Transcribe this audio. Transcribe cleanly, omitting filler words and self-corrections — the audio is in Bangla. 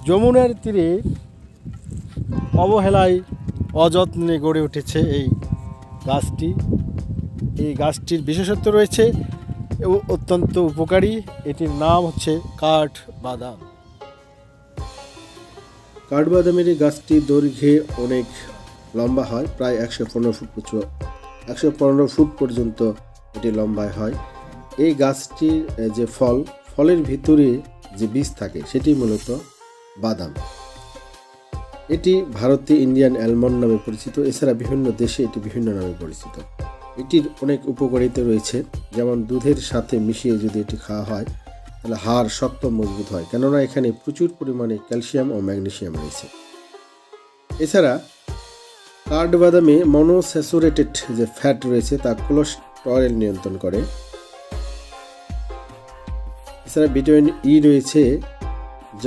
যমুনার তীরে অবহেলায় অযত্নে গড়ে উঠেছে এই গাছটি। এই গাছটির বিশেষত্ব রয়েছে এবং অত্যন্ত উপকারী। এটির নাম হচ্ছে কাঠবাদাম। কাঠবাদামের এই গাছটি দৈর্ঘ্যে অনেক লম্বা হয়, প্রায় 115 ফুট পর্যন্ত এটি লম্বায় হয়। এই গাছটির যে ফলের ভিতরে যে বীজ থাকে সেটি মূলত বাদাম। এটি ভারতে ইন্ডিয়ান অ্যালমন্ড নামে পরিচিত, এছাড়া বিভিন্ন দেশে এটি বিভিন্ন নামে পরিচিত। এটির অনেক উপকারিতা রয়েছে, যেমন দুধের সাথে মিশিয়ে যদি এটি খাওয়া হয় তাহলে হাড় শক্ত মজবুত হয়, কেননা এখানে প্রচুর পরিমাণে ক্যালসিয়াম ও ম্যাগনেসিয়াম রয়েছে। এছাড়া কাঠবাদামে মনোস্যাচুরেটেড যে ফ্যাট রয়েছে তা কোলেস্টেরল নিয়ন্ত্রণ করে। এছাড়া ভিটামিন ই রয়েছে